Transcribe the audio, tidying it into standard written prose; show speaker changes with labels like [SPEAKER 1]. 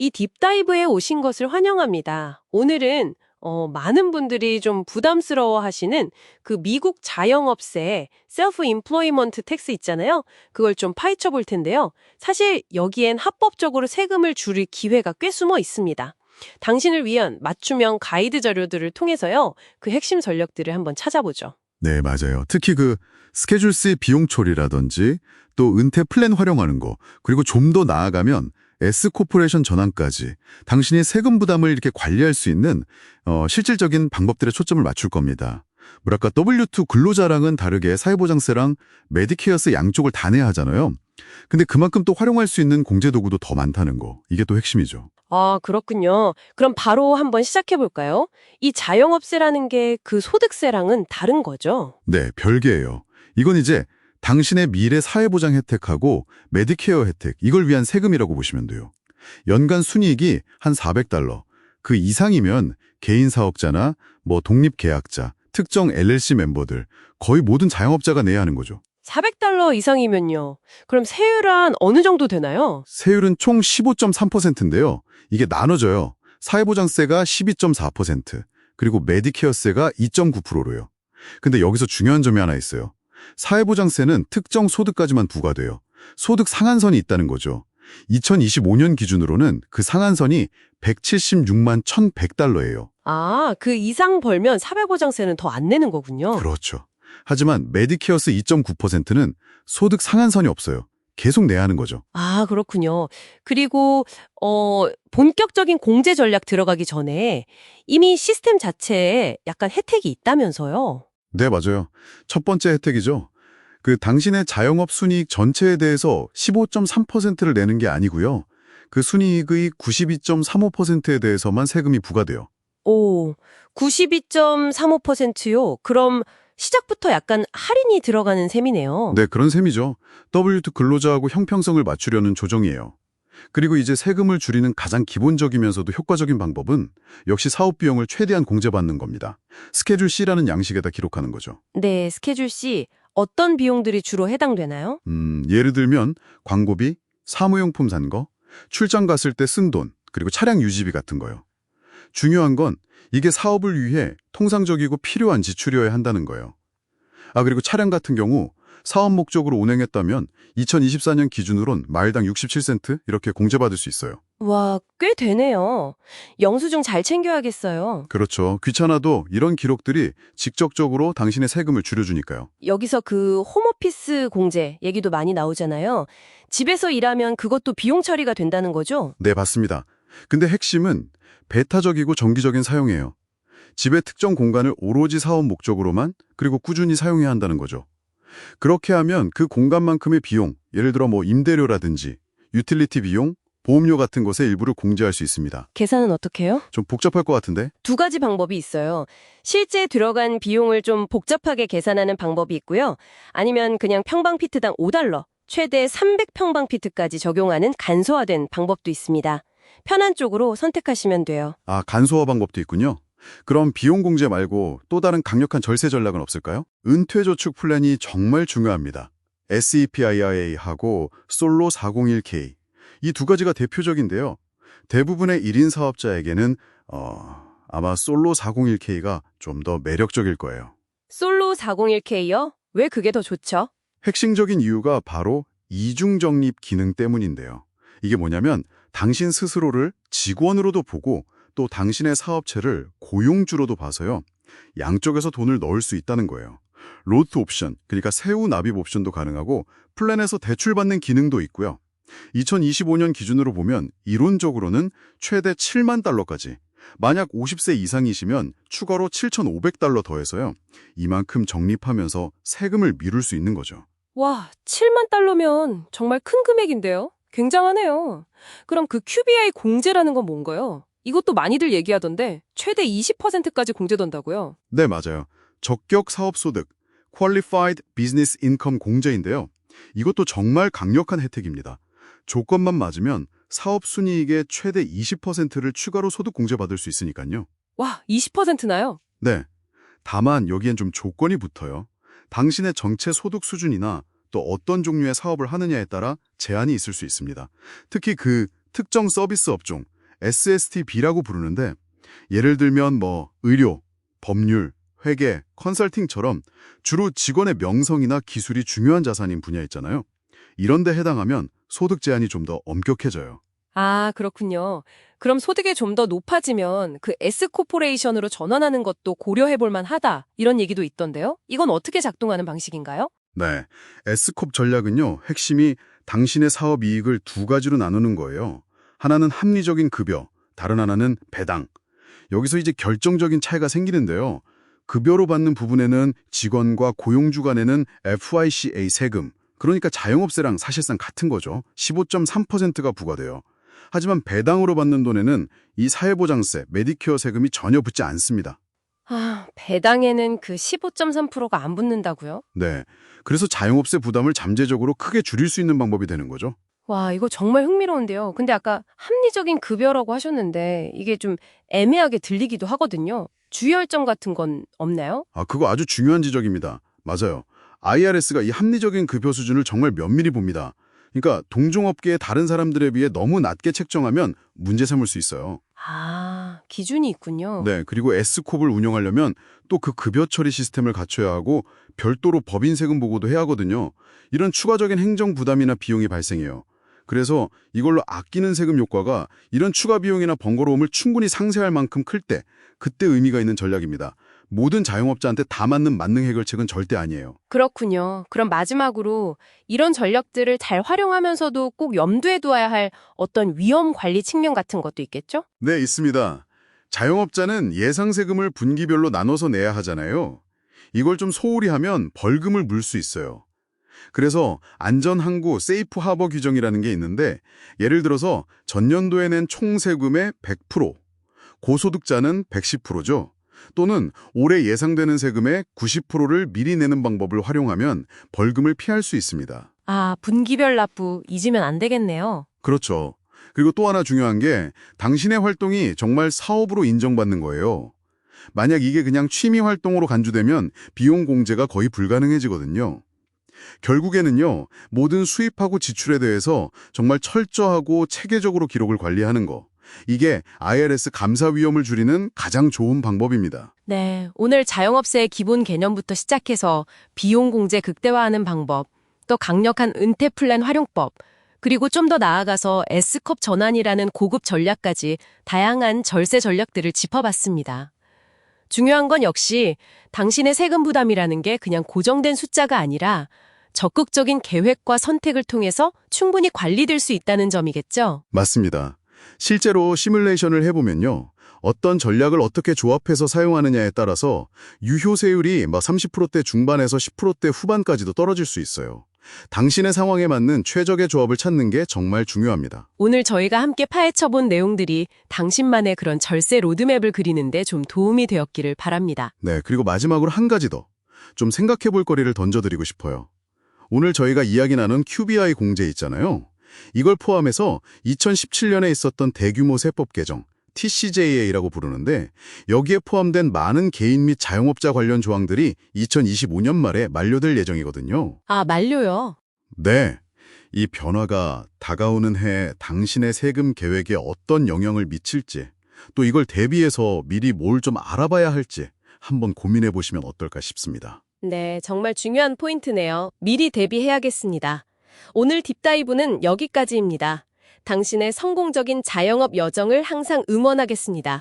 [SPEAKER 1] 이 딥다이브에 오신 것을 환영합니다. 오늘은 많은 분들이 좀 부담스러워 하시는 그 미국 자영업세 셀프 임플로이먼트 텍스 있잖아요. 그걸 좀 파헤쳐 볼 텐데요. 사실 여기엔 합법적으로 세금을 줄일 기회가 꽤 숨어 있습니다. 당신을 위한 맞춤형 가이드 자료들을 통해서요. 그 핵심 전략들을 한번 찾아보죠.
[SPEAKER 2] 네, 맞아요. 특히 그 스케줄 C 비용 처리라든지 또 은퇴 플랜 활용하는 거, 그리고 좀 더 나아가면 S코퍼레이션 전환까지 당신이 세금 부담을 이렇게 관리할 수 있는 실질적인 방법들에 초점을 맞출 겁니다. 뭐랄까 W2 근로자랑은 다르게 사회보장세랑 메디케어스 양쪽을 다 내야 하잖아요. 근데 그만큼 또 활용할 수 있는 공제 도구도 더 많다는 거. 이게 또 핵심이죠.
[SPEAKER 1] 아, 그렇군요. 그럼 바로 한번 시작해 볼까요? 이 자영업세라는 게 그 소득세랑은 다른 거죠?
[SPEAKER 2] 네, 별개예요. 이건 이제 당신의 미래 사회보장 혜택하고 메디케어 혜택, 이걸 위한 세금이라고 보시면 돼요. 연간 순이익이 한 $400, 그 이상이면 개인 사업자나 뭐 독립계약자, 특정 LLC 멤버들, 거의 모든 자영업자가 내야 하는 거죠.
[SPEAKER 1] $400 이상이면요. 그럼 세율은 어느 정도 되나요?
[SPEAKER 2] 세율은 총 15.3%인데요. 이게 나눠져요. 사회보장세가 12.4%, 그리고 메디케어세가 2.9%로요. 근데 여기서 중요한 점이 하나 있어요. 사회보장세는 특정 소득까지만 부과돼요. 소득 상한선이 있다는 거죠. 2025년 기준으로는 그 상한선이 176만 $1,100예요.
[SPEAKER 1] 아, 그 이상 벌면 사회보장세는 더 안 내는 거군요.
[SPEAKER 2] 그렇죠. 하지만 메디케어스 2.9%는 소득 상한선이 없어요. 계속 내야 하는 거죠.
[SPEAKER 1] 아, 그렇군요. 그리고 본격적인 공제 전략 들어가기 전에 이미 시스템 자체에 약간 혜택이 있다면서요.
[SPEAKER 2] 네, 맞아요. 첫 번째 혜택이죠. 그 당신의 자영업 순이익 전체에 대해서 15.3%를 내는 게 아니고요. 그 순이익의 92.35%에 대해서만 세금이 부과돼요.
[SPEAKER 1] 오, 92.35%요? 그럼 시작부터 약간 할인이 들어가는 셈이네요.
[SPEAKER 2] 네, 그런 셈이죠. W2 근로자하고 형평성을 맞추려는 조정이에요. 그리고 이제 세금을 줄이는 가장 기본적이면서도 효과적인 방법은 역시 사업 비용을 최대한 공제받는 겁니다. 스케줄 C라는 양식에다 기록하는 거죠.
[SPEAKER 1] 네, 스케줄 C. 어떤 비용들이 주로 해당되나요?
[SPEAKER 2] 예를 들면 광고비, 사무용품 산 거, 출장 갔을 때 쓴 돈, 그리고 차량 유지비 같은 거요. 중요한 건 이게 사업을 위해 통상적이고 필요한 지출이어야 한다는 거예요. 아, 그리고 차량 같은 경우 사업 목적으로 운행했다면 2024년 기준으론 마일당 67센트 이렇게 공제받을 수 있어요.
[SPEAKER 1] 와, 꽤 되네요. 영수증 잘 챙겨야겠어요.
[SPEAKER 2] 그렇죠. 귀찮아도 이런 기록들이 직접적으로 당신의 세금을 줄여주니까요.
[SPEAKER 1] 여기서 그 홈오피스 공제 얘기도 많이 나오잖아요. 집에서 일하면 그것도 비용 처리가 된다는 거죠?
[SPEAKER 2] 네, 맞습니다. 근데 핵심은 배타적이고 정기적인 사용이에요. 집의 특정 공간을 오로지 사업 목적으로만 그리고 꾸준히 사용해야 한다는 거죠. 그렇게 하면 그 공간만큼의 비용, 예를 들어 뭐 임대료라든지 유틸리티 비용, 보험료 같은 것의 일부를 공제할 수 있습니다.
[SPEAKER 1] 계산은 어떻게 해요?
[SPEAKER 2] 좀 복잡할 것 같은데?
[SPEAKER 1] 두 가지 방법이 있어요. 실제 들어간 비용을 좀 복잡하게 계산하는 방법이 있고요. 아니면 그냥 평방피트당 $5, 최대 300평방피트까지 적용하는 간소화된 방법도 있습니다. 편한 쪽으로 선택하시면 돼요.
[SPEAKER 2] 아, 간소화 방법도 있군요. 그럼 비용 공제 말고 또 다른 강력한 절세 전략은 없을까요? 은퇴저축 플랜이 정말 중요합니다. SEPIRA하고 솔로 401k. 이 두 가지가 대표적인데요. 대부분의 1인 사업자에게는 아마 솔로 401k가 좀 더 매력적일 거예요.
[SPEAKER 1] 솔로 401k요? 왜 그게 더 좋죠?
[SPEAKER 2] 핵심적인 이유가 바로 이중적립 기능 때문인데요. 이게 뭐냐면 당신 스스로를 직원으로도 보고 또 당신의 사업체를 고용주로도 봐서요. 양쪽에서 돈을 넣을 수 있다는 거예요. 로트 옵션, 그러니까 세후 납입 옵션도 가능하고 플랜에서 대출받는 기능도 있고요. 2025년 기준으로 보면 이론적으로는 최대 $70,000까지, 만약 50세 이상이시면 추가로 $7,500 더해서요. 이만큼 적립하면서 세금을 미룰 수 있는 거죠.
[SPEAKER 1] 와, $70,000면 정말 큰 금액인데요? 굉장하네요. 그럼 그 QBI 공제라는 건 뭔가요? 이것도 많이들 얘기하던데 최대 20%까지 공제된다고요?
[SPEAKER 2] 네, 맞아요. 적격 사업소득, Qualified Business Income 공제인데요. 이것도 정말 강력한 혜택입니다. 조건만 맞으면 사업 순이익의 최대 20%를 추가로 소득 공제받을 수 있으니까요.
[SPEAKER 1] 와, 20%나요?
[SPEAKER 2] 네. 다만 여기엔 좀 조건이 붙어요. 당신의 정체 소득 수준이나 또 어떤 종류의 사업을 하느냐에 따라 제한이 있을 수 있습니다. 특히 그 특정 서비스 업종, SSTB라고 부르는데 예를 들면 의료, 법률, 회계, 컨설팅처럼 주로 직원의 명성이나 기술이 중요한 자산인 분야 있잖아요. 이런 데 해당하면 소득 제한이 좀 더 엄격해져요.
[SPEAKER 1] 아, 그렇군요. 그럼 소득이 좀 더 높아지면 그 S코퍼레이션으로 전환하는 것도 고려해 볼 만하다. 이런 얘기도 있던데요. 이건 어떻게 작동하는 방식인가요?
[SPEAKER 2] 네, S콥 전략은요, 핵심이 당신의 사업 이익을 두 가지로 나누는 거예요. 하나는 합리적인 급여, 다른 하나는 배당. 여기서 이제 결정적인 차이가 생기는데요. 급여로 받는 부분에는 직원과 고용주 간에는 FICA 세금, 그러니까 자영업세랑 사실상 같은 거죠. 15.3%가 부과돼요. 하지만 배당으로 받는 돈에는 이 사회보장세, 메디케어 세금이 전혀 붙지 않습니다.
[SPEAKER 1] 아, 배당에는 그 15.3%가 안 붙는다고요?
[SPEAKER 2] 네, 그래서 자영업세 부담을 잠재적으로 크게 줄일 수 있는 방법이 되는 거죠.
[SPEAKER 1] 와, 이거 정말 흥미로운데요. 근데 아까 합리적인 급여라고 하셨는데 이게 좀 애매하게 들리기도 하거든요. 주의할 점 같은 건 없나요?
[SPEAKER 2] 그거 아주 중요한 지적입니다. 맞아요. IRS가 이 합리적인 급여 수준을 정말 면밀히 봅니다. 그러니까 동종업계의 다른 사람들에 비해 너무 낮게 책정하면 문제 삼을 수 있어요.
[SPEAKER 1] 아, 기준이 있군요.
[SPEAKER 2] 네, 그리고 S콥을 운영하려면 또 그 급여 처리 시스템을 갖춰야 하고 별도로 법인 세금 보고도 해야 하거든요. 이런 추가적인 행정 부담이나 비용이 발생해요. 그래서 이걸로 아끼는 세금 효과가 이런 추가 비용이나 번거로움을 충분히 상쇄할 만큼 클 때, 그때 의미가 있는 전략입니다. 모든 자영업자한테 다 맞는 만능 해결책은 절대 아니에요.
[SPEAKER 1] 그렇군요. 그럼 마지막으로 이런 전략들을 잘 활용하면서도 꼭 염두에 두어야 할 어떤 위험 관리 측면 같은 것도 있겠죠?
[SPEAKER 2] 네, 있습니다. 자영업자는 예상 세금을 분기별로 나눠서 내야 하잖아요. 이걸 좀 소홀히 하면 벌금을 물 수 있어요. 그래서 안전항구 세이프 하버 규정이라는 게 있는데 예를 들어서 전년도에 낸 총 세금의 100%, 고소득자는 110%죠. 또는 올해 예상되는 세금의 90%를 미리 내는 방법을 활용하면 벌금을 피할 수 있습니다.
[SPEAKER 1] 아, 분기별 납부 잊으면 안 되겠네요.
[SPEAKER 2] 그렇죠. 그리고 또 하나 중요한 게 당신의 활동이 정말 사업으로 인정받는 거예요. 만약 이게 그냥 취미 활동으로 간주되면 비용 공제가 거의 불가능해지거든요. 결국에는요, 모든 수입하고 지출에 대해서 정말 철저하고 체계적으로 기록을 관리하는 거. 이게 IRS 감사 위험을 줄이는 가장 좋은 방법입니다.
[SPEAKER 1] 네, 오늘 자영업세의 기본 개념부터 시작해서 비용 공제 극대화하는 방법, 또 강력한 은퇴 플랜 활용법, 그리고 좀 더 나아가서 S컵 전환이라는 고급 전략까지 다양한 절세 전략들을 짚어봤습니다. 중요한 건 역시 당신의 세금 부담이라는 게 그냥 고정된 숫자가 아니라 적극적인 계획과 선택을 통해서 충분히 관리될 수 있다는 점이겠죠?
[SPEAKER 2] 맞습니다. 실제로 시뮬레이션을 해보면요. 어떤 전략을 어떻게 조합해서 사용하느냐에 따라서 유효세율이 30%대 중반에서 10%대 후반까지도 떨어질 수 있어요. 당신의 상황에 맞는 최적의 조합을 찾는 게 정말 중요합니다.
[SPEAKER 1] 오늘 저희가 함께 파헤쳐본 내용들이 당신만의 그런 절세 로드맵을 그리는데 좀 도움이 되었기를 바랍니다.
[SPEAKER 2] 네, 그리고 마지막으로 한 가지 더. 좀 생각해볼 거리를 던져드리고 싶어요. 오늘 저희가 이야기 나눈 QBI 공제 있잖아요. 이걸 포함해서 2017년에 있었던 대규모 세법 개정, TCJA라고 부르는데 여기에 포함된 많은 개인 및 자영업자 관련 조항들이 2025년 말에 만료될 예정이거든요.
[SPEAKER 1] 아, 만료요?
[SPEAKER 2] 네, 이 변화가 다가오는 해에 당신의 세금 계획에 어떤 영향을 미칠지, 또 이걸 대비해서 미리 뭘 좀 알아봐야 할지 한번 고민해 보시면 어떨까 싶습니다.
[SPEAKER 1] 네, 정말 중요한 포인트네요. 미리 대비해야겠습니다. 오늘 딥다이브는 여기까지입니다. 당신의 성공적인 자영업 여정을 항상 응원하겠습니다.